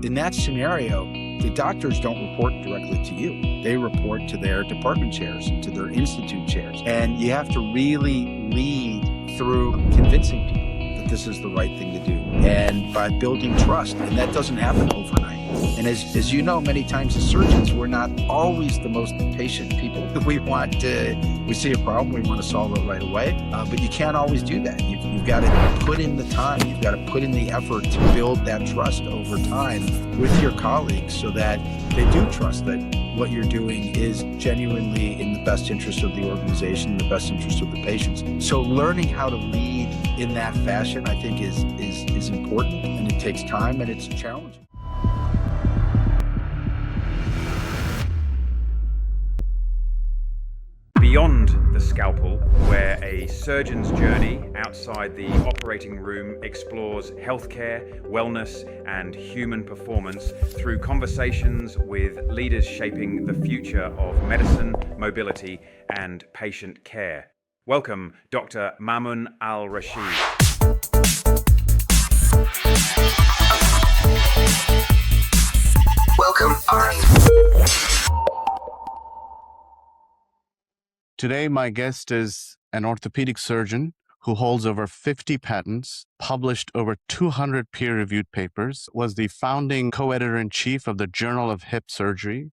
in that scenario, the doctors don't report directly to you. They report to their department chairs and to their institute chairs. And you have to really lead through convincing people that this is the right thing to do, and by building trust. And that doesn't happen overnight. And as you know, many times as surgeons, we're not always the most patient people. We see a problem, we want to solve it right away, but you can't always do that. You've got to put in the time, you've got to put in the effort to build that trust over time with your colleagues so that they do trust that what you're doing is genuinely in the best interest of the organization, the best interest of the patients. So learning how to lead in that fashion, I think, is important, and it takes time and it's challenging. Beyond the Scalpel, where a surgeon's journey outside the operating room explores healthcare, wellness, and human performance through conversations with leaders shaping the future of medicine, mobility, and patient care. Welcome, Dr. Mamun Al Rashid. Welcome, Ari. Today, my guest is an orthopedic surgeon who holds over 50 patents, published over 200 peer-reviewed papers, was the founding co-editor-in-chief of the Journal of Hip Surgery,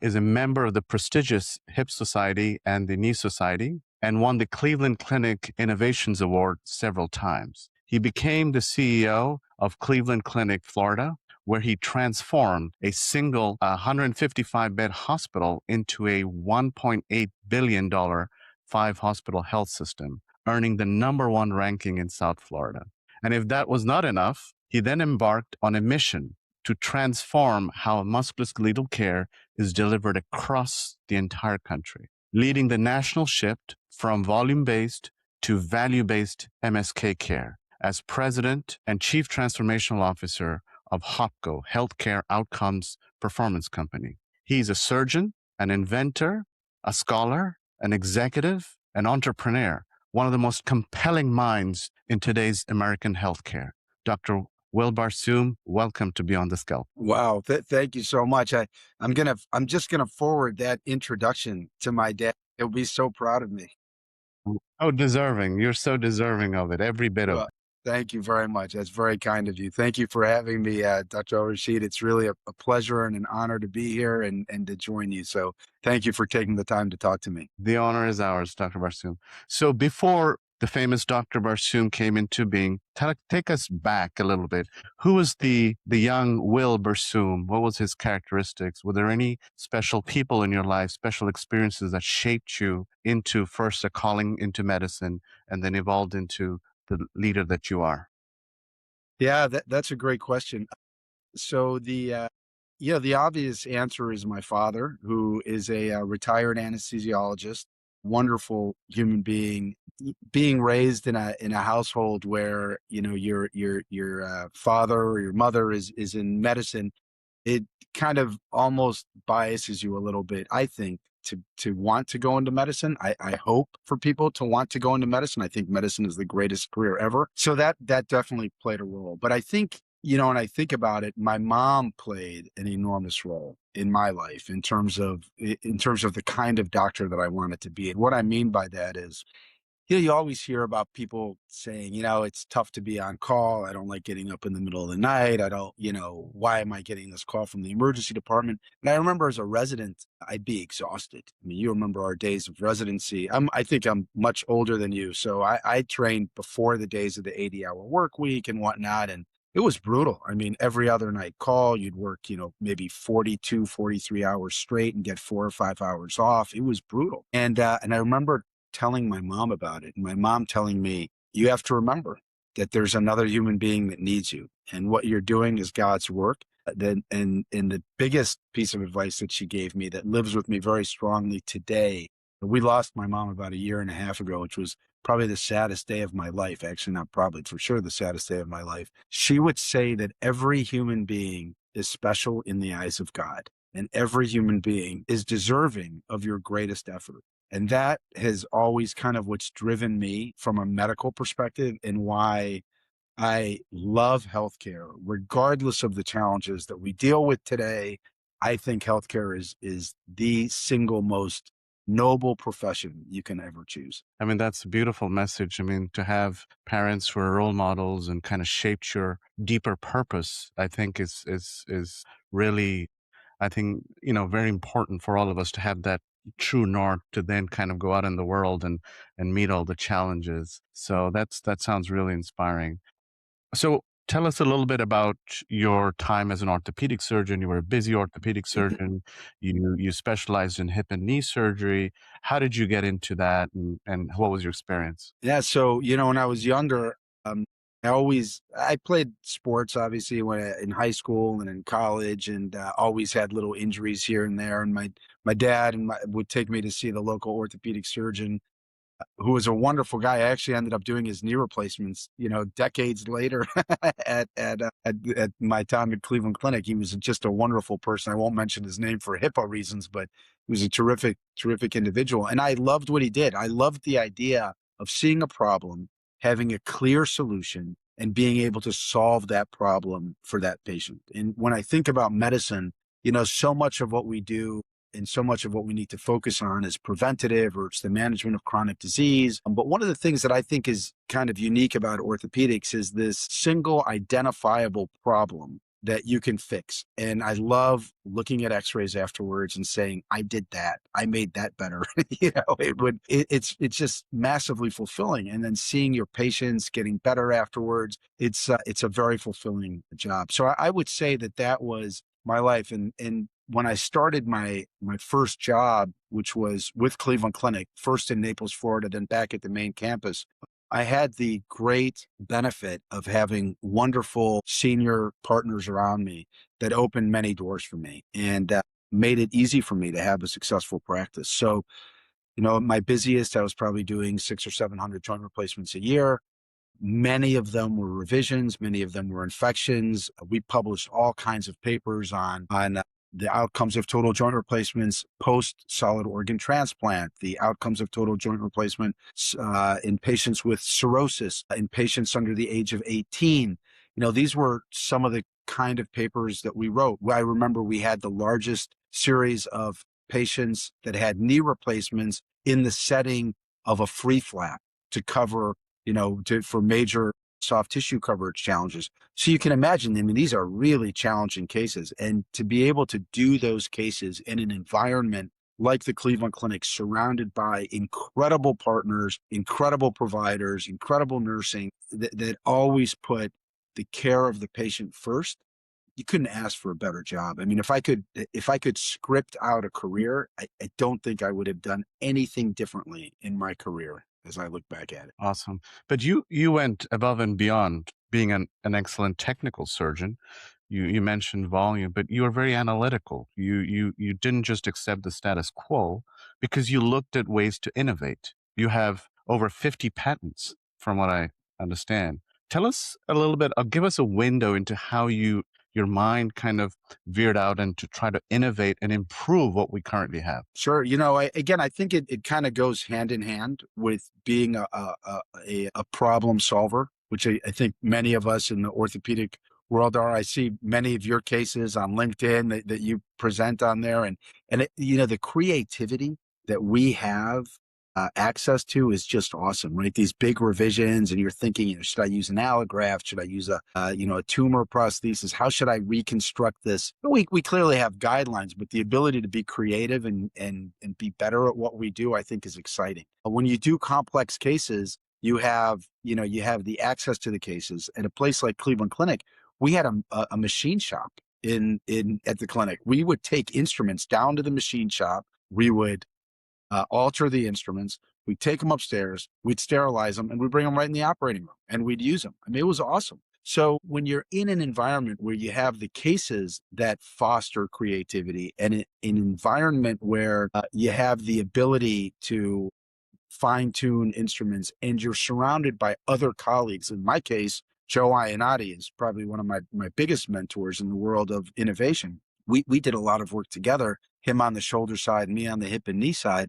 is a member of the prestigious Hip Society and the Knee Society, and won the Cleveland Clinic Innovations Award several times. He became the CEO of Cleveland Clinic, Florida, where he transformed a single 155-bed hospital into a $1.8 billion 5-hospital health system, earning the #1 ranking in South Florida. And if that was not enough, he then embarked on a mission to transform how musculoskeletal care is delivered across the entire country, leading the national shift from volume-based to value-based MSK care as president and chief transformational officer of HOPCo, Healthcare Outcomes Performance Company. He's a surgeon, an inventor, a scholar, an executive, an entrepreneur, one of the most compelling minds in today's American healthcare. Dr. Wael Barsoum, welcome to Beyond the Scalpel. Wow, thank you so much. I'm just gonna forward that introduction to my dad. He'll be so proud of me. Oh, deserving. You're so deserving of it, every bit of it. Thank you very much. That's very kind of you. Thank you for having me, Dr. Al Rashid. It's really a pleasure and an honor to be here and to join you. So thank you for taking the time to talk to me. The honor is ours, Dr. Barsoum. So before the famous Dr. Barsoum came into being, take us back a little bit. Who was the young Wael Barsoum? What was his characteristics? Were there any special people in your life, special experiences that shaped you into first a calling into medicine and then evolved into the leader that you are? Yeah, that's a great question. So the obvious answer is my father, who is a retired anesthesiologist, wonderful human being, being raised in a household where your father or your mother is in medicine. It kind of almost biases you a little bit, I think, to want to go into medicine. I hope for people to want to go into medicine. I think medicine is the greatest career ever. So that definitely played a role. But I think, when I think about it, my mom played an enormous role in my life in terms of the kind of doctor that I wanted to be. And what I mean by that is, you always hear about people saying, it's tough to be on call. I don't like getting up in the middle of the night. I don't, why am I getting this call from the emergency department? And I remember as a resident, I'd be exhausted. I mean, you remember our days of residency. I think I'm much older than you. So I trained before the days of the 80-hour work week and whatnot. And it was brutal. I mean, every other night call, you'd work, maybe 42, 43 hours straight and get 4 or 5 hours off. It was brutal. And I remember telling my mom about it, and my mom telling me, you have to remember that there's another human being that needs you, and what you're doing is God's work. And the biggest piece of advice that she gave me that lives with me very strongly today, we lost my mom about 1.5 years ago, which was probably the saddest day of my life. Actually, not probably, for sure, the saddest day of my life. She would say that every human being is special in the eyes of God, and every human being is deserving of your greatest effort. And that has always kind of what's driven me from a medical perspective, and why I love healthcare, regardless of the challenges that we deal with today. I think healthcare is the single most noble profession you can ever choose. I mean, that's a beautiful message. I mean, to have parents who are role models and kind of shaped your deeper purpose, I think is really, I think, very important for all of us to have that true north to then kind of go out in the world and meet all the challenges. So that sounds really inspiring. So tell us a little bit about your time as an orthopedic surgeon. You were a busy orthopedic surgeon. You specialized in hip and knee surgery. How did you get into that, and what was your experience? Yeah, so when I was younger, um, I played sports obviously in high school and in college, and always had little injuries here and there. And my dad would take me to see the local orthopedic surgeon, who was a wonderful guy. I actually ended up doing his knee replacements, decades later at my time at Cleveland Clinic. He was just a wonderful person. I won't mention his name for HIPAA reasons, but he was a terrific, terrific individual. And I loved what he did. I loved the idea of seeing a problem, having a clear solution, and being able to solve that problem for that patient. And when I think about medicine, so much of what we do and so much of what we need to focus on is preventative, or it's the management of chronic disease. But one of the things that I think is kind of unique about orthopedics is this single identifiable problem that you can fix. And I love looking at x-rays afterwards and saying, I did that. I made that better. It's just massively fulfilling. And then seeing your patients getting better afterwards, it's a very fulfilling job. So I would say that was my life. And when I started my first job, which was with Cleveland Clinic, first in Naples, Florida, then back at the main campus, I had the great benefit of having wonderful senior partners around me that opened many doors for me and made it easy for me to have a successful practice. So, at my busiest, I was probably doing 600 or 700 joint replacements a year. Many of them were revisions. Many of them were infections. We published all kinds of papers on the outcomes of total joint replacements post solid organ transplant, the outcomes of total joint replacement in patients with cirrhosis, in patients under the age of 18. These were some of the kind of papers that we wrote. I remember we had the largest series of patients that had knee replacements in the setting of a free flap to cover, for major soft tissue coverage challenges. So you can imagine, these are really challenging cases. And to be able to do those cases in an environment like the Cleveland Clinic, surrounded by incredible partners, incredible providers, incredible nursing that always put the care of the patient first, you couldn't ask for a better job. If I could script out a career, I don't think I would have done anything differently in my career as I look back at it. Awesome. But you went above and beyond being an excellent technical surgeon. You mentioned volume, but you were very analytical. You didn't just accept the status quo because you looked at ways to innovate. You have over 50 patents, from what I understand. Tell us a little bit, give us a window into how your mind kind of veered out and to try to innovate and improve what we currently have. Sure. I think it kind of goes hand in hand with being a problem solver, which I think many of us in the orthopedic world are. I see many of your cases on LinkedIn that you present on there, and the creativity that we have access to is just awesome, right? These big revisions, and you're thinking, should I use an allograft? Should I use a tumor prosthesis? How should I reconstruct this? We clearly have guidelines, but the ability to be creative and be better at what we do, I think, is exciting. When you do complex cases, you have the access to the cases. At a place like Cleveland Clinic, we had a machine shop at the clinic. We would take instruments down to the machine shop. We would alter the instruments. We'd take them upstairs, we'd sterilize them, and we'd bring them right in the operating room, and we'd use them. It was awesome. So when you're in an environment where you have the cases that foster creativity, and an environment where you have the ability to fine-tune instruments, and you're surrounded by other colleagues. In my case, Joe Ionati is probably one of my biggest mentors in the world of innovation. We did a lot of work together, him on the shoulder side, me on the hip and knee side.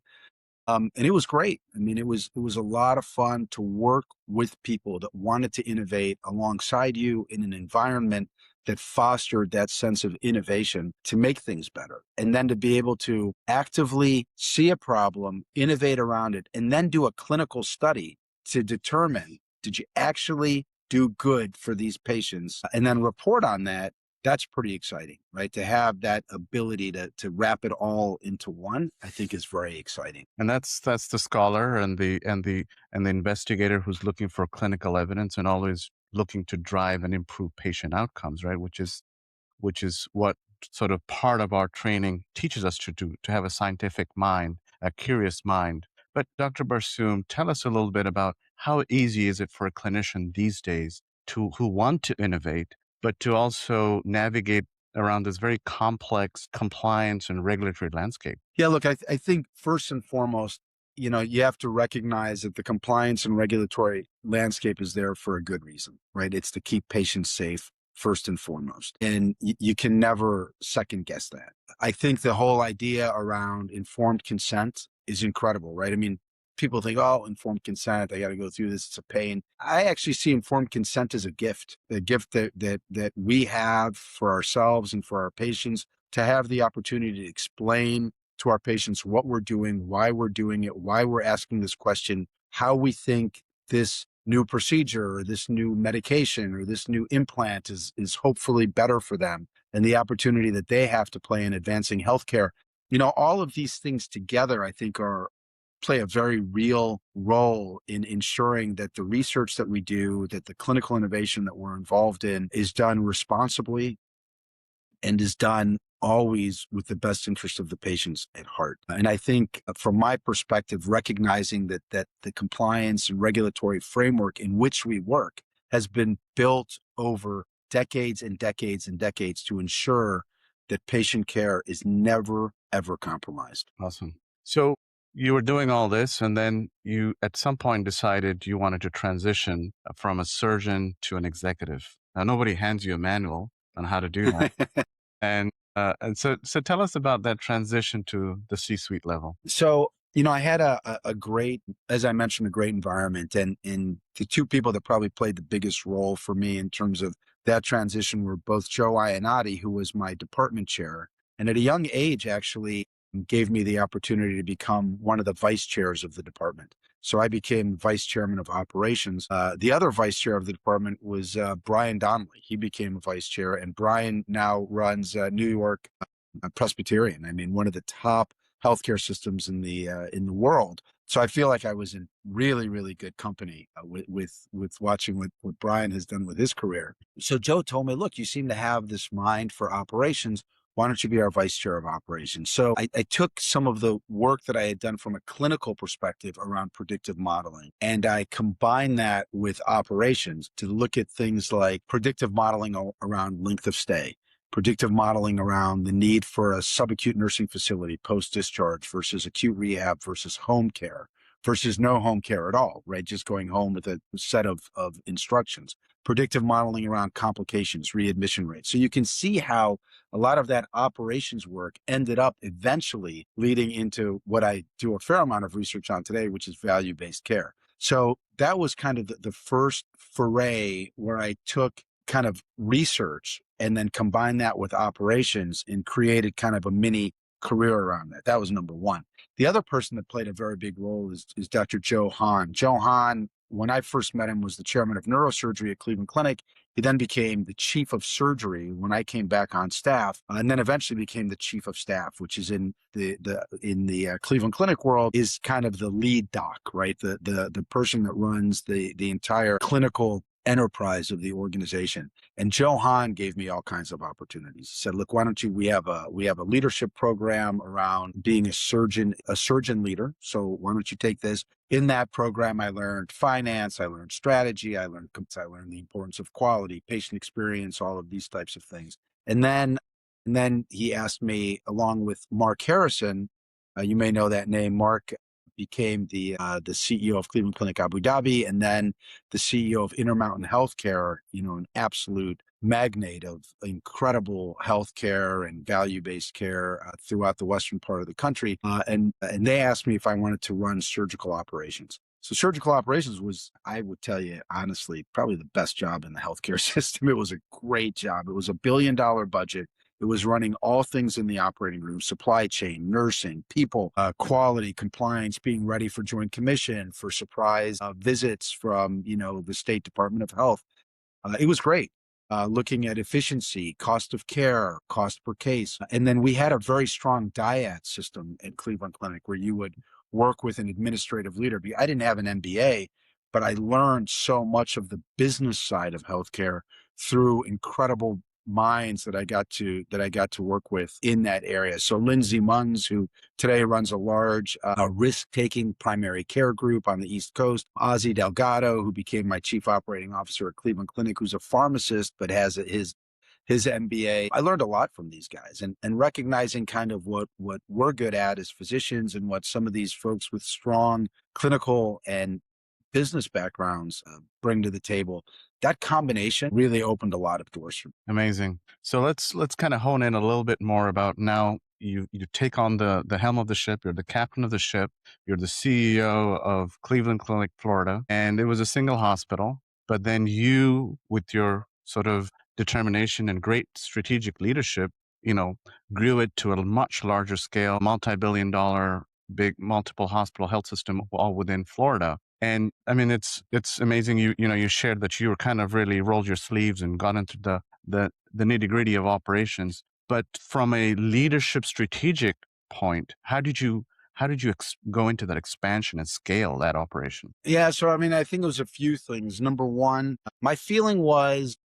And it was great. I mean, it was a lot of fun to work with people that wanted to innovate alongside you in an environment that fostered that sense of innovation to make things better. And then to be able to actively see a problem, innovate around it, and then do a clinical study to determine, did you actually do good for these patients, and then report on that. That's pretty exciting, right? To have that ability to wrap it all into one, I think is very exciting. And that's the scholar and the investigator who's looking for clinical evidence and always looking to drive and improve patient outcomes, right? Which is what sort of part of our training teaches us to do, to have a scientific mind, a curious mind. But Dr. Barsoum, tell us a little bit about how easy is it for a clinician these days to who want to innovate, but to also navigate around this very complex compliance and regulatory landscape? Yeah, look, I think first and foremost, you have to recognize that the compliance and regulatory landscape is there for a good reason, right? It's to keep patients safe first and foremost. And you can never second guess that. I think the whole idea around informed consent is incredible, right? I mean, people think, oh, informed consent, I got to go through this, it's a pain. I actually see informed consent as a gift that we have for ourselves and for our patients to have the opportunity to explain to our patients what we're doing, why we're doing it, why we're asking this question, how we think this new procedure or this new medication or this new implant is hopefully better for them, and the opportunity that they have to play in advancing healthcare. All of these things together, I think, are play a very real role in ensuring that the research that we do, that the clinical innovation that we're involved in is done responsibly and is done always with the best interest of the patients at heart. And I think from my perspective, recognizing that the compliance and regulatory framework in which we work has been built over decades and decades and decades to ensure that patient care is never, ever compromised. Awesome. So you were doing all this, and then you at some point decided you wanted to transition from a surgeon to an executive. Now, nobody hands you a manual on how to do that. And so tell us about that transition to the C-suite level. So, I had a great, as I mentioned, a great environment. And the two people that probably played the biggest role for me in terms of that transition were both Joe Ionati, who was my department chair, and at a young age, actually gave me the opportunity to become one of the vice chairs of the department. So I became vice chairman of operations. The other vice chair of the department was Brian Donnelly. He became a vice chair, and Brian now runs New York Presbyterian. I mean, one of the top healthcare systems in the world. So I feel like I was in really, really good company with watching what Brian has done with his career. So Joe told me, look, you seem to have this mind for operations. Why don't you be our vice chair of operations? So I took some of the work that I had done from a clinical perspective around predictive modeling, and I combined that with operations to look at things like predictive modeling around length of stay, predictive modeling around the need for a subacute nursing facility post-discharge versus acute rehab versus home care versus no home care at all, right? Just going home with a set of instructions. Predictive modeling around complications, readmission rates. So you can see how a lot of that operations work ended up eventually leading into what I do a fair amount of research on today, which is value-based care. So that was kind of the first foray where I took kind of research and then combined that with operations and created kind of a mini career around that. That was number one. The other person that played a very big role is Dr. Joe Hahn. Joe Hahn, when I first met him, was the chairman of neurosurgery at Cleveland Clinic. He then became the chief of surgery when I came back on staff, and then eventually became the chief of staff, which is in the Cleveland Clinic world is kind of the lead doc, right? The person that runs the entire clinical enterprise of the organization. And Joe Hahn gave me all kinds of opportunities. He said, look, why don't we have a leadership program around being a surgeon leader. So why don't you take this? In that program, I learned finance, I learned strategy, I learned the importance of quality, patient experience, all of these types of things. And then he asked me, along with Mark Harrison, you may know that name. Mark became the CEO of Cleveland Clinic Abu Dhabi, and then the CEO of Intermountain Healthcare, an absolute magnate of incredible healthcare and value-based care throughout the western part of the country. And they asked me if I wanted to run surgical operations. So surgical operations was, I would tell you honestly, probably the best job in the healthcare system. It was a great job. It was $1 billion budget. It was running all things in the operating room: supply chain, nursing, people, quality, compliance, being ready for Joint Commission, for surprise visits from, the State Department of Health. It was great. Looking at efficiency, cost of care, cost per case. And then we had a very strong DIAT system at Cleveland Clinic where you would work with an administrative leader. I didn't have an MBA, but I learned so much of the business side of healthcare through incredible minds that I got to work with in that area. So Lindsay Munns, who today runs a large risk-taking primary care group on the East Coast; Ozzie Delgado, who became my chief operating officer at Cleveland Clinic, who's a pharmacist but has his MBA. I learned a lot from these guys, and recognizing kind of what we're good at as physicians and what some of these folks with strong clinical and business backgrounds bring to the table. That combination really opened a lot of doors for me. Amazing. So let's kind of hone in a little bit more about now. You take on the helm of the ship. You're the captain of the ship. You're the CEO of Cleveland Clinic, Florida, and it was a single hospital. But then you, with your sort of determination and great strategic leadership, grew it to a much larger scale, multi-billion-dollar, big multiple hospital health system, all within Florida. And I mean, it's amazing. You shared that you were kind of really rolled your sleeves and got into the nitty-gritty of operations. But from a leadership strategic point, how did you go into that expansion and scale that operation? Yeah, so I mean, I think it was a few things. Number one, my feeling was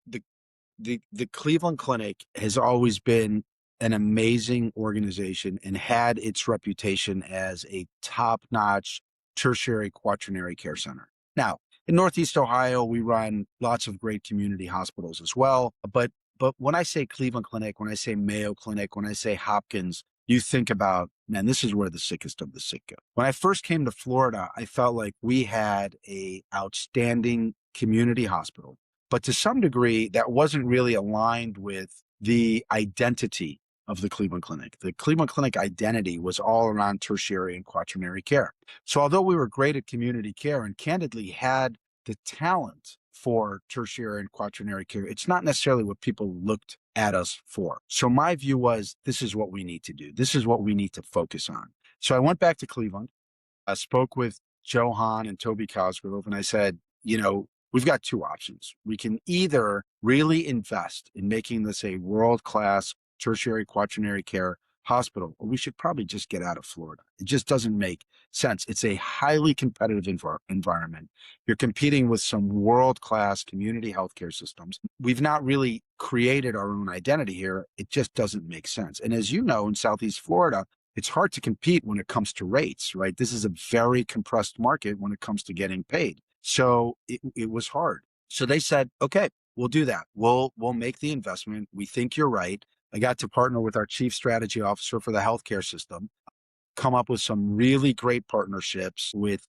the Cleveland Clinic has always been an amazing organization and had its reputation as a top-notch tertiary quaternary care center. Now, in Northeast Ohio, we run lots of great community hospitals as well. But when I say Cleveland Clinic, when I say Mayo Clinic, when I say Hopkins, you think about, man, this is where the sickest of the sick go. When I first came to Florida, I felt like we had a outstanding community hospital, but to some degree, that wasn't really aligned with the identity of the Cleveland Clinic. The Cleveland Clinic identity was all around tertiary and quaternary care. So although we were great at community care and candidly had the talent for tertiary and quaternary care, it's not necessarily what people looked at us for. So my view was, this is what we need to do. This is what we need to focus on. So I went back to Cleveland. I spoke with Joe Hahn and Toby Cosgrove, and I said, we've got two options. We can either really invest in making this a world-class tertiary quaternary care hospital, or we should probably just get out of Florida. It just doesn't make sense. It's a highly competitive environment. You're competing with some world-class community healthcare systems. We've not really created our own identity here. It just doesn't make sense. And as you know, in Southeast Florida, it's hard to compete when it comes to rates, right? This is a very compressed market when it comes to getting paid. So it was hard. So they said, okay, we'll do that. We'll make the investment. We think you're right. I got to partner with our chief strategy officer for the healthcare system, come up with some really great partnerships with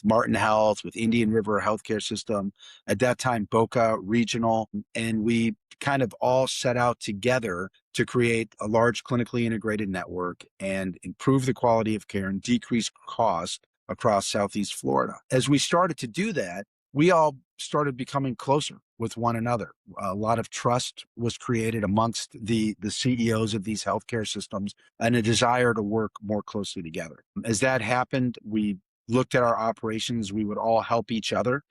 Martin Health, with Indian River Healthcare System, at that time, Boca Regional. And we kind of all set out together to create a large clinically integrated network and improve the quality of care and decrease cost across Southeast Florida. As we started to do that, we all started becoming closer with one another. A lot of trust was created amongst the CEOs of these healthcare systems and a desire to work more closely together. As that happened, we looked at our operations. We would all help each other.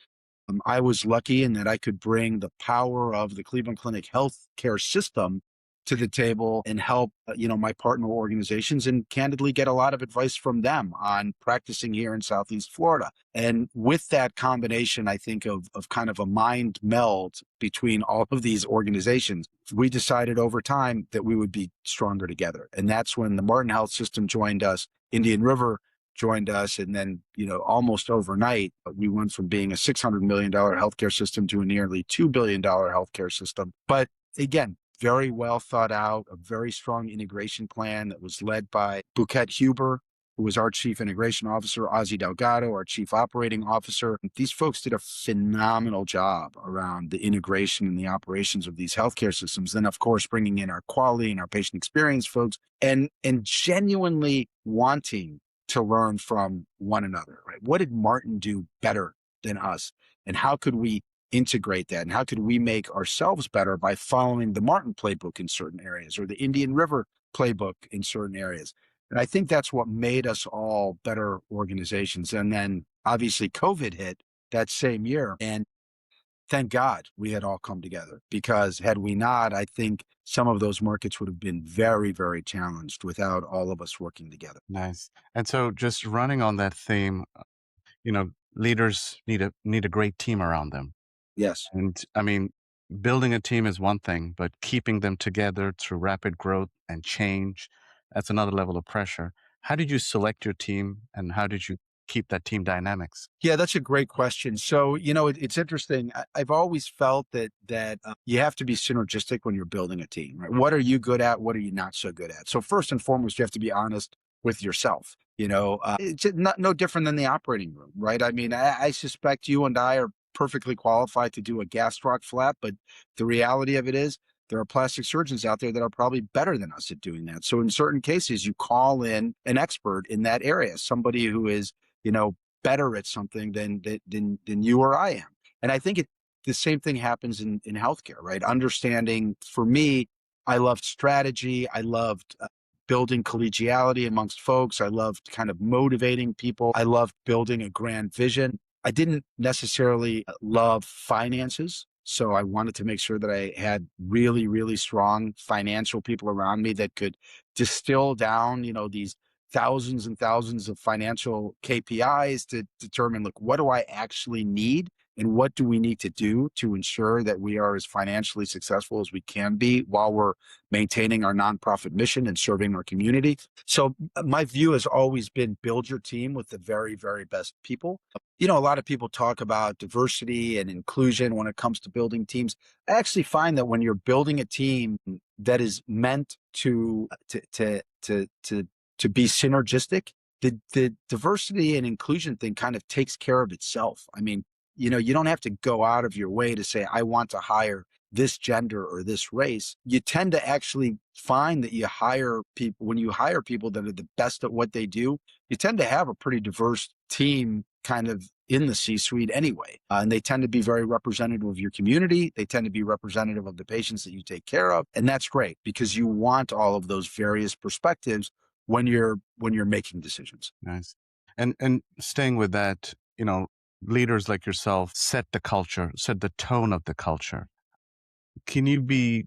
I was lucky in that I could bring the power of the Cleveland Clinic healthcare system to the table and help, my partner organizations, and candidly get a lot of advice from them on practicing here in Southeast Florida. And with that combination, I think of kind of a mind meld between all of these organizations, we decided over time that we would be stronger together. And that's when the Martin Health System joined us, Indian River joined us, and then, almost overnight, we went from being a $600 million healthcare system to a nearly $2 billion healthcare system. But again, very well thought out, a very strong integration plan that was led by Buket Huber, who was our chief integration officer, Ozzy Delgado, our chief operating officer. These folks did a phenomenal job around the integration and the operations of these healthcare systems. Then, of course, bringing in our quality and our patient experience folks and genuinely wanting to learn from one another, right? What did Martin do better than us? And how could we integrate that? And how could we make ourselves better by following the Martin playbook in certain areas or the Indian River playbook in certain areas? And I think that's what made us all better organizations. And then obviously COVID hit that same year. And thank God we had all come together, because had we not, I think some of those markets would have been very, very challenged without all of us working together. Nice. And so just running on that theme, you know, leaders need a great team around them. Yes. And I mean, building a team is one thing, but keeping them together through rapid growth and change, that's another level of pressure. How did you select your team and how did you keep that team dynamics? Yeah, that's a great question. So, it's interesting. I've always felt that you have to be synergistic when you're building a team, right? What are you good at? What are you not so good at? So first and foremost, you have to be honest with yourself. It's not no different than the operating room, right? I mean, I suspect you and I are perfectly qualified to do a gastroc flap, but the reality of it is there are plastic surgeons out there that are probably better than us at doing that. So in certain cases, you call in an expert in that area, somebody who is better at something than you or I am. And I think the same thing happens in healthcare, right? Understanding, for me, I loved strategy. I loved building collegiality amongst folks. I loved kind of motivating people. I loved building a grand vision. I didn't necessarily love finances. So I wanted to make sure that I had really, really strong financial people around me that could distill down, these thousands and thousands of financial KPIs to determine, look, what do I actually need and what do we need to do to ensure that we are as financially successful as we can be while we're maintaining our nonprofit mission and serving our community. So my view has always been build your team with the very, very best people. A lot of people talk about diversity and inclusion when it comes to building teams. I actually find that when you're building a team that is meant to be synergistic, the diversity and inclusion thing kind of takes care of itself. I mean, you don't have to go out of your way to say, I want to hire this gender or this race. You tend to actually find that when you hire people that are the best at what they do, you tend to have a pretty diverse team kind of in the C-suite anyway. And they tend to be very representative of your community. They tend to be representative of the patients that you take care of. And that's great because you want all of those various perspectives when you're making decisions. Nice. And staying with that, leaders like yourself set the culture, set the tone of the culture. Can you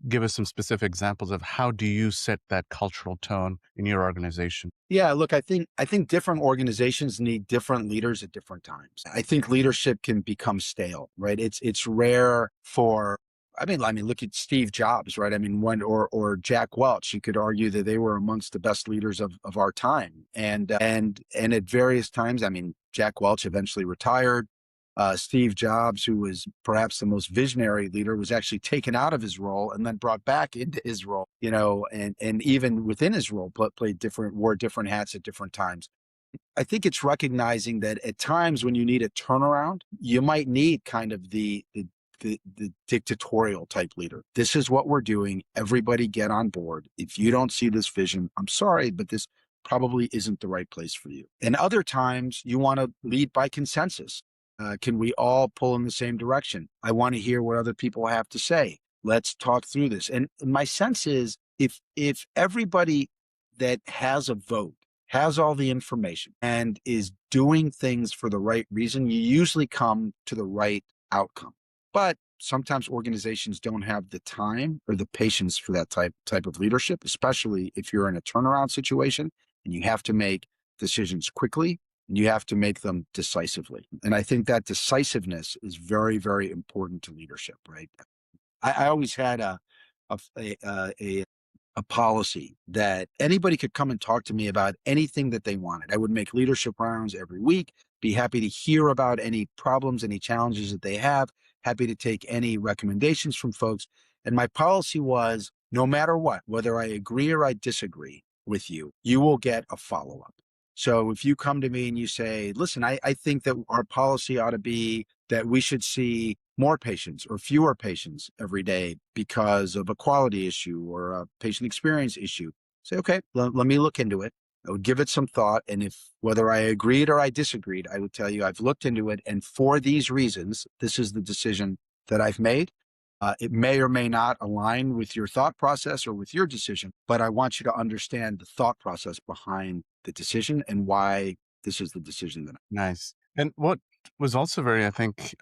give us some specific examples of how do you set that cultural tone in your organization? Yeah, look, I think different organizations need different leaders at different times. I think leadership can become stale, right? It's rare for I mean, look at Steve Jobs, right? I mean, or Jack Welch, you could argue that they were amongst the best leaders of our time. And at various times, I mean, Jack Welch eventually retired. Steve Jobs, who was perhaps the most visionary leader, was actually taken out of his role and then brought back into his role, and even within his role, wore different hats at different times. I think it's recognizing that at times when you need a turnaround, you might need kind of the dictatorial type leader. This is what we're doing. Everybody get on board. If you don't see this vision, I'm sorry, but this probably isn't the right place for you. And other times you want to lead by consensus. Can we all pull in the same direction? I want to hear what other people have to say. Let's talk through this. And my sense is if everybody that has a vote has all the information and is doing things for the right reason, you usually come to the right outcome. But sometimes organizations don't have the time or the patience for that type of leadership, especially if you're in a turnaround situation and you have to make decisions quickly and you have to make them decisively. And I think that decisiveness is very, very important to leadership, right? I always had a policy that anybody could come and talk to me about anything that they wanted. I would make leadership rounds every week, be happy to hear about any problems, any challenges that they have, happy to take any recommendations from folks. And my policy was, no matter what, whether I agree or I disagree with you, you will get a follow-up. So if you come to me and you say, listen, I think that our policy ought to be that we should see more patients or fewer patients every day because of a quality issue or a patient experience issue, say, okay, let me look into it. I would give it some thought. And if whether I agreed or I disagreed, I would tell you I've looked into it. And for these reasons, this is the decision that I've made. It may or may not align with your thought process or with your decision, but I want you to understand the thought process behind the decision and why this is the decision that Nice. And what was also very, I think,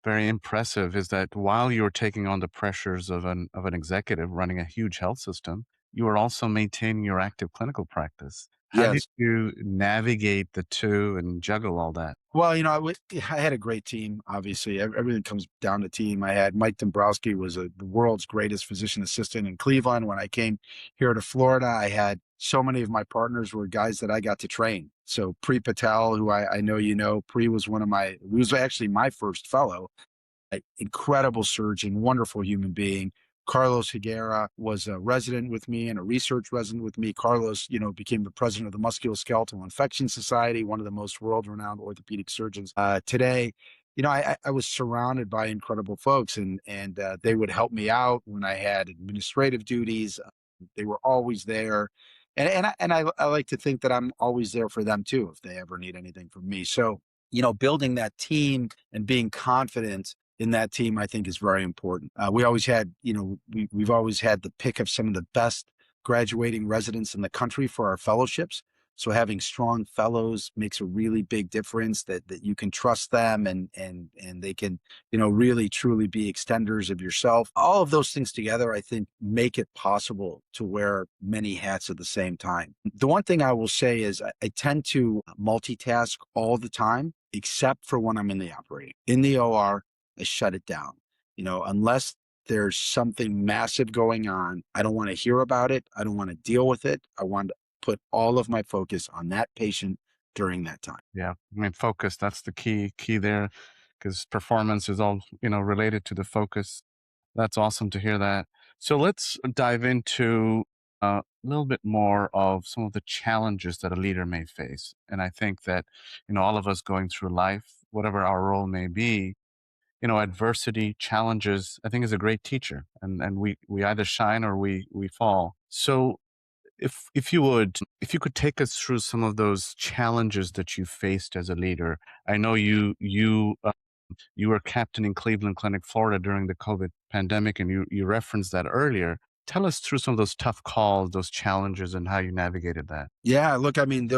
very impressive is that while you were taking on the pressures of an executive running a huge health system, you were also maintaining your active clinical practice. How did Yes. you navigate the two and juggle all that? Well, I had a great team. Obviously, everything comes down to team. I had Mike Dombrowski was the world's greatest physician assistant in Cleveland. When I came here to Florida, I had so many of my partners were guys that I got to train. So Pri Patel, who I know you know, Pri was actually my first fellow. Incredible surgeon, wonderful human being. Carlos Higuera was a resident with me and a research resident with me. Carlos, became the president of the Musculoskeletal Infection Society, one of the most world-renowned orthopedic surgeons today. I was surrounded by incredible folks, and they would help me out when I had administrative duties. They were always there, and I like to think that I'm always there for them too if they ever need anything from me. So building that team and being confident in that team, I think is very important. We always had, we've always had the pick of some of the best graduating residents in the country for our fellowships. So having strong fellows makes a really big difference that you can trust them and they can, really truly be extenders of yourself. All of those things together, I think, make it possible to wear many hats at the same time. The one thing I will say is I tend to multitask all the time, except for when I'm in the operating. In the OR, I shut it down. Unless there's something massive going on, I don't want to hear about it. I don't want to deal with it. I want to put all of my focus on that patient during that time. Yeah, I mean, focus, that's the key there, because performance is all, related to the focus. That's awesome to hear that. So let's dive into a little bit more of some of the challenges that a leader may face. And I think that, all of us going through life, whatever our role may be, adversity, challenges, I think is a great teacher. And we either shine or we fall. So if you could take us through some of those challenges that you faced as a leader. I know you were captain in Cleveland Clinic, Florida during the COVID pandemic, and you referenced that earlier. Tell us through some of those tough calls, those challenges, and how you navigated that. Yeah, look, I mean,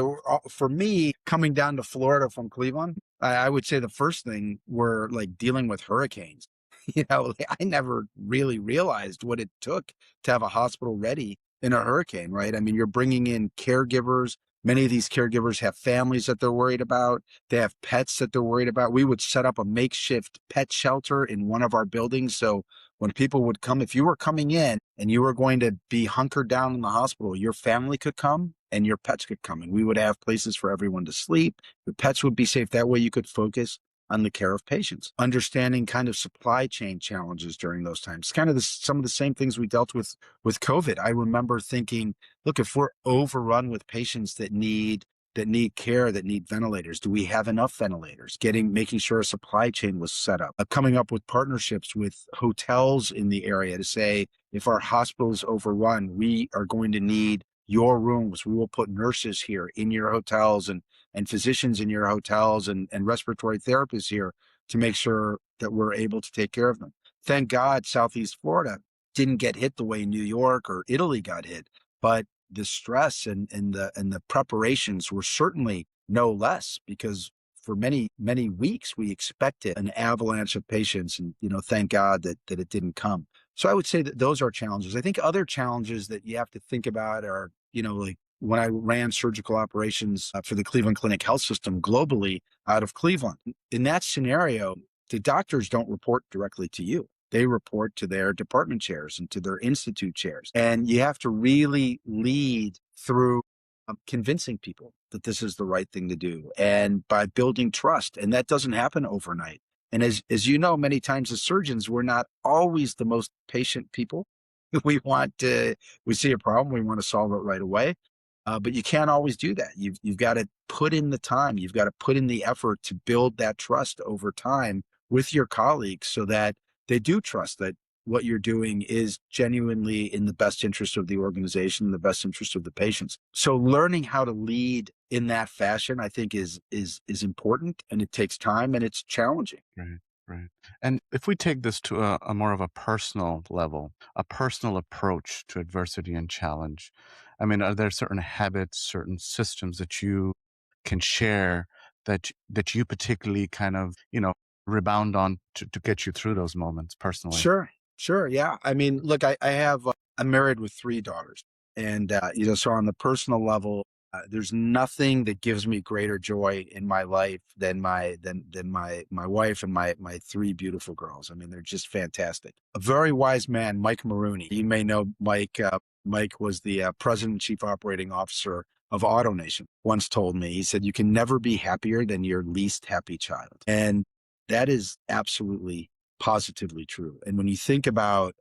for me, coming down to Florida from Cleveland, I would say the first thing were like dealing with hurricanes. I never really realized what it took to have a hospital ready in a hurricane, right? I mean, you're bringing in caregivers. Many of these caregivers have families that they're worried about. They have pets that they're worried about. We would set up a makeshift pet shelter in one of our buildings. So when people would come, if you were coming in and you were going to be hunkered down in the hospital, your family could come and your pets could come. And we would have places for everyone to sleep. The pets would be safe. That way you could focus on the care of patients, understanding kind of supply chain challenges during those times. Kind of some of the same things we dealt with COVID. I remember thinking, look, if we're overrun with patients that need care, that need ventilators, do we have enough ventilators? Making sure a supply chain was set up, coming up with partnerships with hotels in the area to say, if our hospital is overrun, we are going to need your rooms. We will put nurses here in your hotels and physicians in your hotels and respiratory therapists here to make sure that we're able to take care of them. Thank God Southeast Florida didn't get hit the way New York or Italy got hit, but the stress and the preparations were certainly no less, because for many, many weeks we expected an avalanche of patients, and thank God that it didn't come. So I would say that those are challenges. I think other challenges that you have to think about are, like when I ran surgical operations for the Cleveland Clinic Health System globally out of Cleveland. In that scenario, the doctors don't report directly to you. They report to their department chairs and to their institute chairs. And you have to really lead through convincing people that this is the right thing to do, and by building trust. And that doesn't happen overnight. And as you know, many times as surgeons, we're not always the most patient people. We see a problem, we want to solve it right away. But you can't always do that. You've got to put in the time. You've got to put in the effort to build that trust over time with your colleagues so that they do trust that what you're doing is genuinely in the best interest of the organization, the best interest of the patients. So learning how to lead in that fashion, I think is important, and it takes time and it's challenging. Right, right. And if we take this to a more of a personal level, a personal approach to adversity and challenge, I mean, are there certain habits, certain systems that you can share that you particularly kind of, rebound on to get you through those moments personally? Sure, sure. Yeah. I mean, look, I'm married with three daughters. And, so on the personal level, there's nothing that gives me greater joy in my life than my wife and my three beautiful girls. I mean, they're just fantastic. A very wise man, Mike Maroney. You may know Mike. Mike was the president and chief operating officer of AutoNation. Once told me, he said, "You can never be happier than your least happy child," and that is absolutely positively true. And when you think about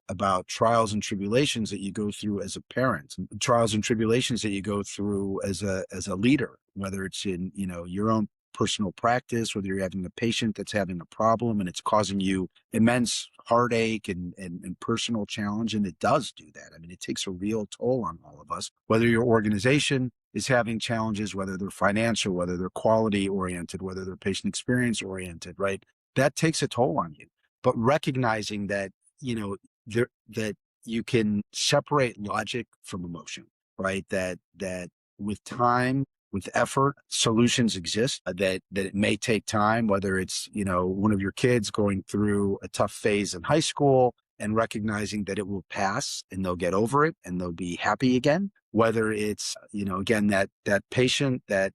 trials and tribulations that you go through as a parent, trials and tribulations that you go through as a leader, whether it's in, your own personal practice, whether you're having a patient that's having a problem and it's causing you immense heartache and personal challenge, and it does do that. I mean, it takes a real toll on all of us, whether your organization is having challenges, whether they're financial, whether they're quality oriented, whether they're patient experience oriented, right? That takes a toll on you. But recognizing that, that you can separate logic from emotion, right? That with time, with effort, solutions exist. That it may take time, whether it's one of your kids going through a tough phase in high school and recognizing that it will pass and they'll get over it and they'll be happy again. Whether it's again that patient that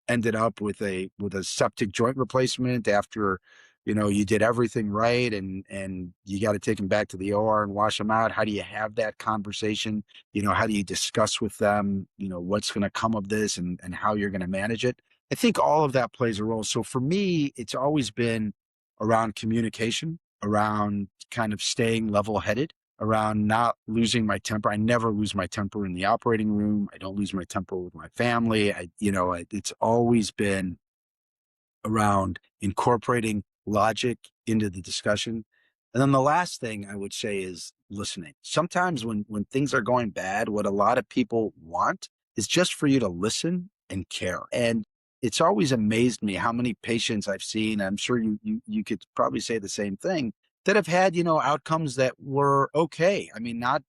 ended up with a septic joint replacement after you did everything right and you got to take them back to the OR and wash them out. How do you have that conversation? How do you discuss with them, what's going to come of this and how you're going to manage it? I think all of that plays a role. So for me, it's always been around communication, around kind of staying level headed, around not losing my temper. I never lose my temper in the operating room. I don't lose my temper with my family. It's always been around incorporating logic into the discussion. And then the last thing I would say is listening. Sometimes when things are going bad, what a lot of people want is just for you to listen and care. And it's always amazed me how many patients I've seen. I'm sure you could probably say the same thing, that have had, outcomes that were okay. I mean, not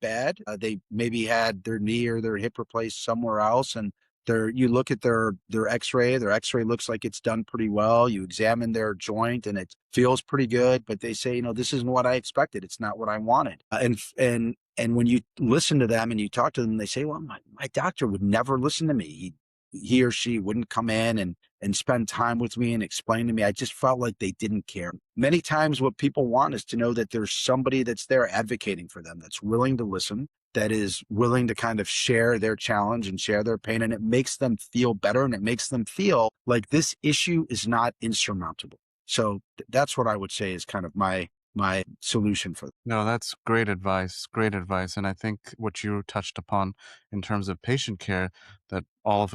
bad. They maybe had their knee or their hip replaced somewhere else, and you look at their x-ray, their x-ray looks like it's done pretty well. You examine their joint and it feels pretty good, but they say, this isn't what I expected. It's not what I wanted. And when you listen to them and you talk to them, they say, well, my doctor would never listen to me. He or she wouldn't come in and spend time with me and explain to me. I just felt like they didn't care. Many times what people want is to know that there's somebody that's there advocating for them, that's willing to listen, that is willing to kind of share their challenge and share their pain. And it makes them feel better, and it makes them feel like this issue is not insurmountable. So that's what I would say is kind of my solution for them. No, that's great advice. Great advice. And I think what you touched upon in terms of patient care, that all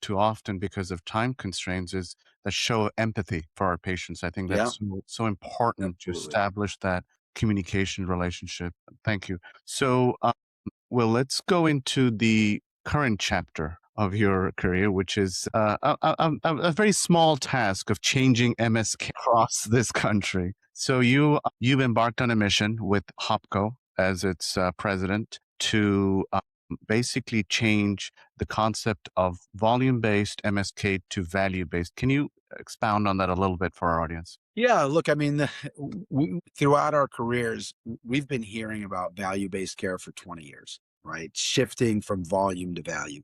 too often because of time constraints, is the show of empathy for our patients. I think Yeah, that's so important to absolutely. establish that communication relationship. Thank you. So, well, let's go into the current chapter of your career, which is a very small task of changing MSK across this country. So you've embarked on a mission with HOPCo as its president to basically change the concept of volume-based MSK to value-based. Can you expound on that a little bit for our audience? Yeah, look, I mean, throughout our careers, we've been hearing about value-based care for 20 years, right? Shifting from volume to value.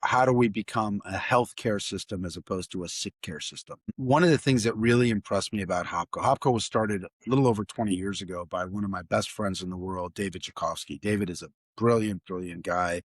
How do we become a healthcare system as opposed to a sick care system? One of the things that really impressed me about HOPCo was started a little over 20 years ago by one of my best friends in the world, David Jakovsky. David is a brilliant, brilliant guy.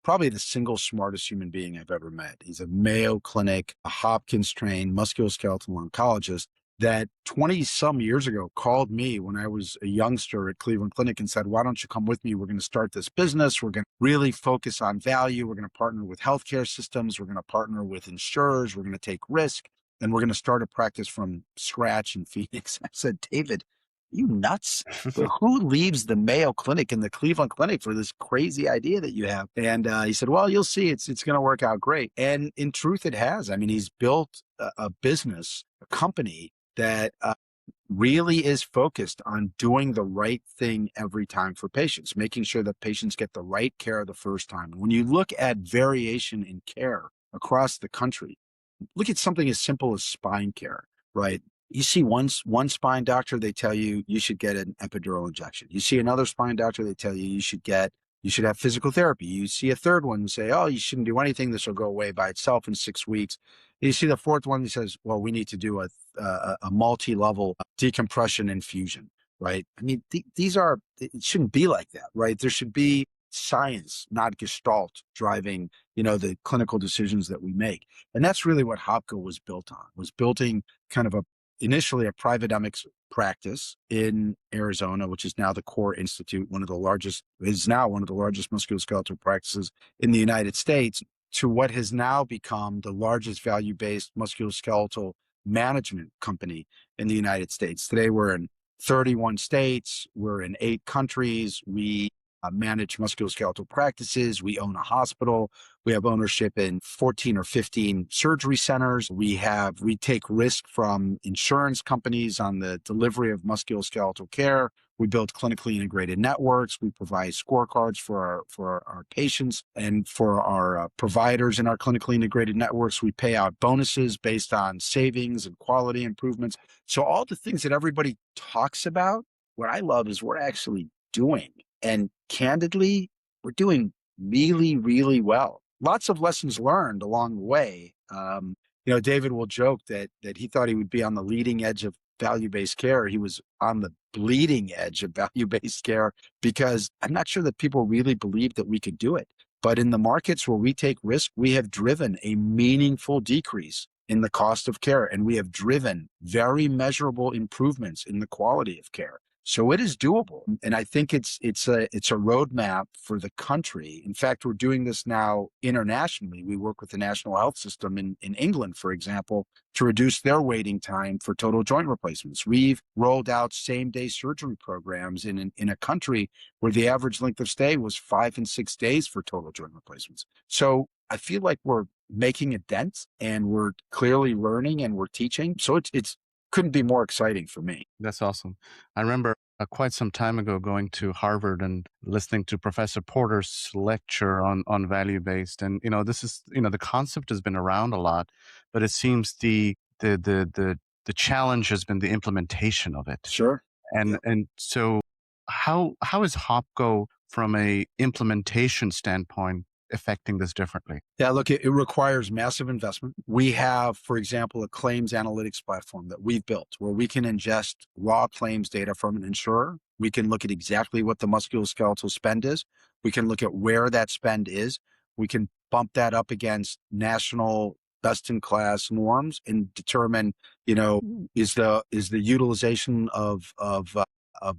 Probably the single smartest human being I've ever met. He's a Mayo Clinic, a Hopkins trained musculoskeletal oncologist. that 20 some years ago called me when I was a youngster at Cleveland Clinic and said, why don't you come with me? We're going to start this business. We're going to really focus on value. We're going to partner with healthcare systems. We're going to partner with insurers. We're going to take risk. And we're going to start a practice from scratch in Phoenix. I said, David, you nuts? But who leaves the Mayo Clinic and the Cleveland Clinic for this crazy idea that you have? And he said, well, you'll see, it's going to work out great. And in truth, it has. I mean, he's built a business, a company that really is focused on doing the right thing every time for patients, making sure that patients get the right care the first time. When you look at variation in care across the country, look at something as simple as spine care, right? You see one spine doctor, they tell you you should get an epidural injection. You see another spine doctor, they tell you you should have physical therapy. You see a third one and say, oh, you shouldn't do anything. This will go away by itself in 6 weeks. You see the fourth one that says, well, we need to do a multi-level decompression infusion, right? I mean, it shouldn't be like that, right? There should be science, not gestalt, driving, the clinical decisions that we make. And that's really what HOPCo was built on, was building kind of initially a private practice in Arizona, which is now the Core Institute, one of the largest musculoskeletal practices in the United States, to what has now become the largest value-based musculoskeletal management company in the United States. Today, we're in 31 states. We're in 8 countries. We manage musculoskeletal practices. We own a hospital. We have ownership in 14 or 15 surgery centers. We take risk from insurance companies on the delivery of musculoskeletal care. We build clinically integrated networks. We provide scorecards for our patients and for our providers in our clinically integrated networks. We pay out bonuses based on savings and quality improvements. So all the things that everybody talks about, what I love is we're actually doing. And candidly, we're doing really, really well. Lots of lessons learned along the way. David will joke that he thought he would be on the leading edge of value-based care. He was on the bleeding edge of value-based care because I'm not sure that people really believed that we could do it. But in the markets where we take risk, we have driven a meaningful decrease in the cost of care, and we have driven very measurable improvements in the quality of care. So it is doable. And I think it's a roadmap for the country. In fact, we're doing this now internationally. We work with the National Health System in England, for example, to reduce their waiting time for total joint replacements. We've rolled out same-day surgery programs in a country where the average length of stay was 5 and 6 days for total joint replacements. So I feel like we're making a dent, and we're clearly learning, and we're teaching. So it's couldn't be more exciting for me. That's awesome. I remember quite some time ago going to Harvard and listening to Professor Porter's lecture on value-based. And, this is, the concept has been around a lot, but it seems the challenge has been the implementation of it. Sure. And so how is HOPCo from a implementation standpoint affecting this differently? Yeah, look, it requires massive investment. We have, for example, a claims analytics platform that we've built where we can ingest raw claims data from an insurer. We can look at exactly what the musculoskeletal spend is. We can look at where that spend is. We can bump that up against national best-in-class norms and determine, is the utilization of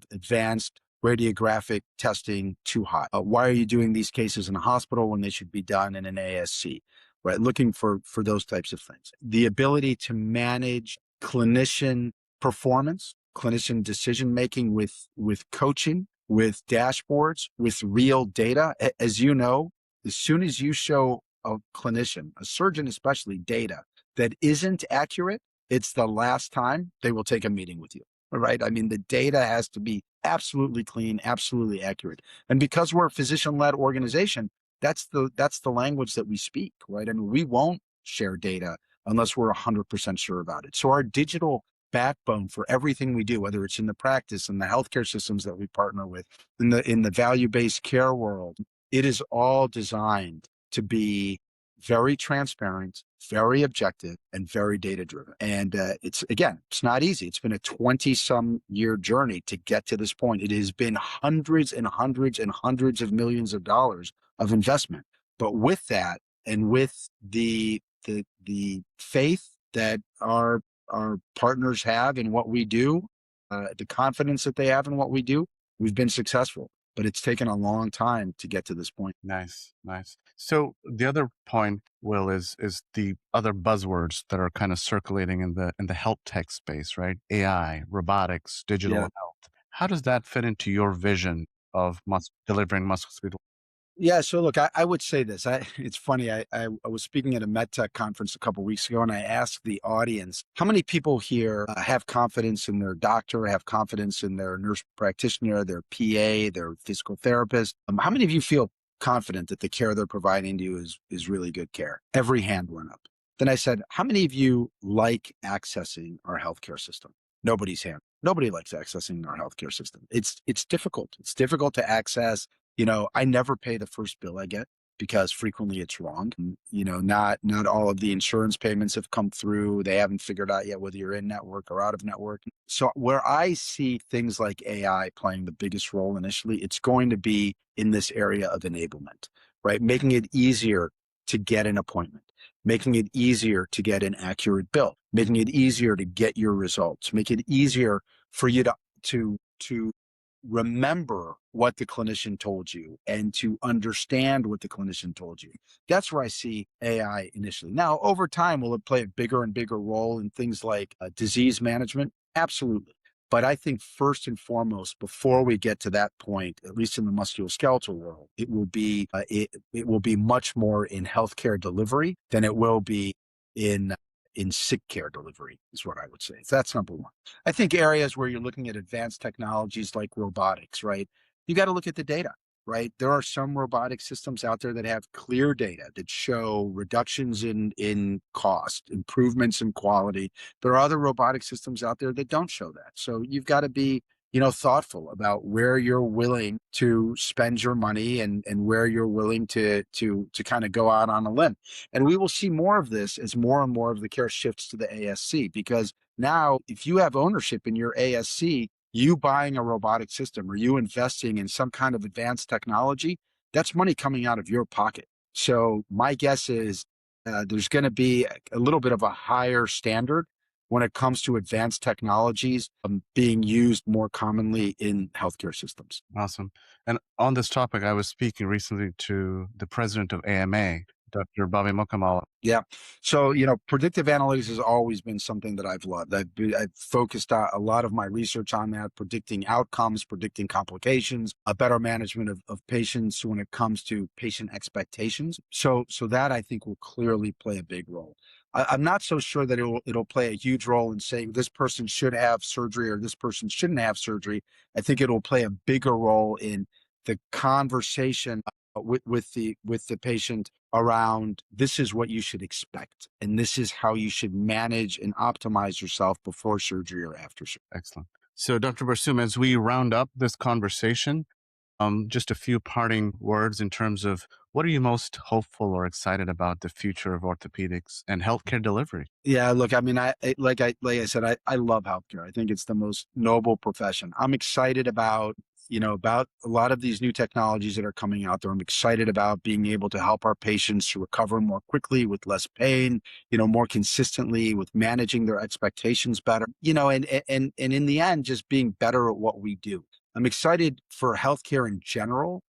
advanced radiographic testing too high? Why are you doing these cases in a hospital when they should be done in an ASC? Right, looking for those types of things. The ability to manage clinician performance, clinician decision making with coaching, with dashboards, with real data. As you know, as soon as you show a clinician, a surgeon especially, data that isn't accurate, it's the last time they will take a meeting with you. Right? I mean, the data has to be absolutely clean, absolutely accurate. And because we're a physician-led organization, that's the language that we speak, right? I mean, we won't share data unless we're 100% sure about it. So our digital backbone for everything we do, whether it's in the practice and the healthcare systems that we partner with, in the value-based care world, it is all designed to be very transparent, very objective, and very data-driven. And it's not easy. It's been a 20-some-year journey to get to this point. It has been hundreds and hundreds and hundreds of millions of dollars of investment. But with that, and with the faith that our our partners have in what we do, the confidence that they have in what we do, we've been successful. But it's taken a long time to get to this point. Nice, nice. So the other point, Will, is the other buzzwords that are kind of circulating in the health tech space, right? AI, robotics, digital Yeah. health. How does that fit into your vision of delivering musculoskeletal? Yeah, so look, I would say this. It's funny. I was speaking at a MedTech conference a couple weeks ago, and I asked the audience, how many people here have confidence in their doctor, have confidence in their nurse practitioner, their PA, their physical therapist? How many of you feel confident that the care they're providing to you is really good care? Every hand went up. Then I said, how many of you like accessing our healthcare system? Nobody's hand. Nobody likes accessing our healthcare system. It's difficult. It's difficult to access. I never pay the first bill I get because frequently it's wrong. Not all of the insurance payments have come through. They haven't figured out yet whether you're in network or out of network. So where I see things like AI playing the biggest role initially, it's going to be in this area of enablement, right? Making it easier to get an appointment, making it easier to get an accurate bill, making it easier to get your results, make it easier for you to remember what the clinician told you and to understand what the clinician told you. That's where I see AI initially. Now, over time, will it play a bigger and bigger role in things like disease management? Absolutely. But I think first and foremost, before we get to that point, at least in the musculoskeletal world, it will be much more in healthcare delivery than it will be in in sick care delivery, is what I would say. So that's number one. I think areas where you're looking at advanced technologies like robotics, right? You got to look at the data, right? There are some robotic systems out there that have clear data that show reductions in cost, improvements in quality. There are other robotic systems out there that don't show that. So you've got to be thoughtful about where you're willing to spend your money and where you're willing to kind of go out on a limb. And we will see more of this as more and more of the care shifts to the ASC, because now if you have ownership in your ASC, you buying a robotic system or you investing in some kind of advanced technology, that's money coming out of your pocket. So my guess is there's going to be a little bit of a higher standard when it comes to advanced technologies being used more commonly in healthcare systems. Awesome. And on this topic, I was speaking recently to the president of AMA, Dr. Bobby Mukamal. Yeah. So, predictive analytics has always been something that I've loved. I've focused a lot of my research on that, predicting outcomes, predicting complications, a better management of patients when it comes to patient expectations. So that I think will clearly play a big role. I'm not so sure that it'll play a huge role in saying this person should have surgery or this person shouldn't have surgery. I think it'll play a bigger role in the conversation with the patient around this is what you should expect and this is how you should manage and optimize yourself before surgery or after surgery. Excellent. So, Dr. Barsoum, as we round up this conversation, just a few parting words in terms of what are you most hopeful or excited about the future of orthopedics and healthcare delivery? Yeah, look, I mean, like I said, I love healthcare. I think it's the most noble profession. I'm excited about a lot of these new technologies that are coming out there. I'm excited about being able to help our patients to recover more quickly with less pain, more consistently, with managing their expectations better, and in the end, just being better at what we do. I'm excited for healthcare in general.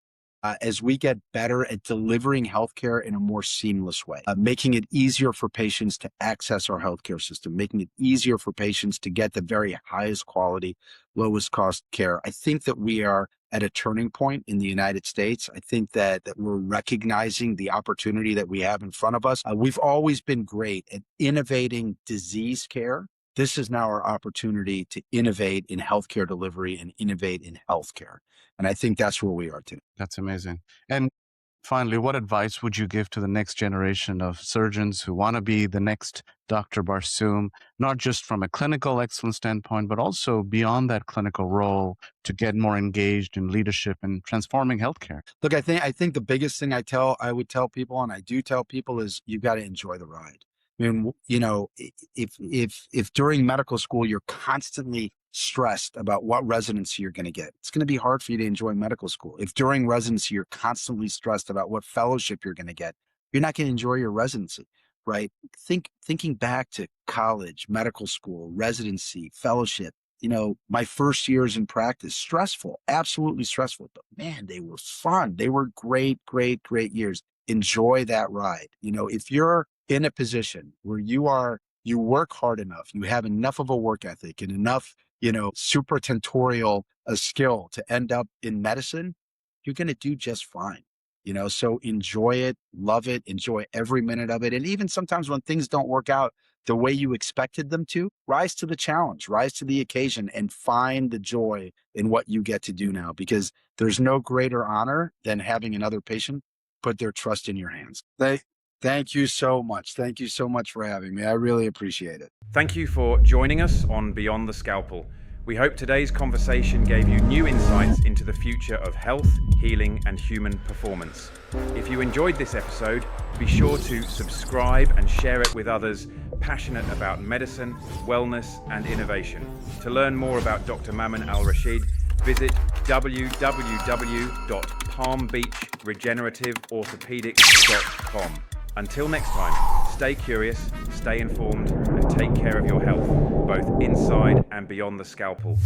As we get better at delivering healthcare in a more seamless way, making it easier for patients to access our healthcare system, making it easier for patients to get the very highest quality, lowest cost care. I think that we are at a turning point in the United States. I think that we're recognizing the opportunity that we have in front of us. We've always been great at innovating disease care. This is now our opportunity to innovate in healthcare delivery and innovate in healthcare. And I think that's where we are today. That's amazing. And finally, what advice would you give to the next generation of surgeons who want to be the next Dr. Barsoum, not just from a clinical excellence standpoint, but also beyond that clinical role to get more engaged in leadership and transforming healthcare? Look, I think the biggest thing I would tell people, and I do tell people, is you got to enjoy the ride. I mean, if during medical school you're constantly stressed about what residency you're going to get, it's going to be hard for you to enjoy medical school. If during residency you're constantly stressed about what fellowship you're going to get, you're not going to enjoy your residency, right? Thinking back to college, medical school, residency, fellowship, my first years in practice, stressful, absolutely stressful, but man, they were fun. They were great, great, great years. Enjoy that ride. If you're in a position where you work hard enough, you have enough of a work ethic and enough, super tentorial a skill to end up in medicine, you're going to do just fine. So enjoy it, love it, enjoy every minute of it. And even sometimes when things don't work out the way you expected them to, rise to the challenge, rise to the occasion, and find the joy in what you get to do now, because there's no greater honor than having another patient put their trust in your hands. Thank you so much. Thank you so much for having me. I really appreciate it. Thank you for joining us on Beyond the Scalpel. We hope today's conversation gave you new insights into the future of health, healing, and human performance. If you enjoyed this episode, be sure to subscribe and share it with others passionate about medicine, wellness, and innovation. To learn more about Dr. Mamun Al Rashid, visit www.palmbeachregenerativeorthopedics.com. Until next time, stay curious, stay informed, and take care of your health, both inside and beyond the scalpel.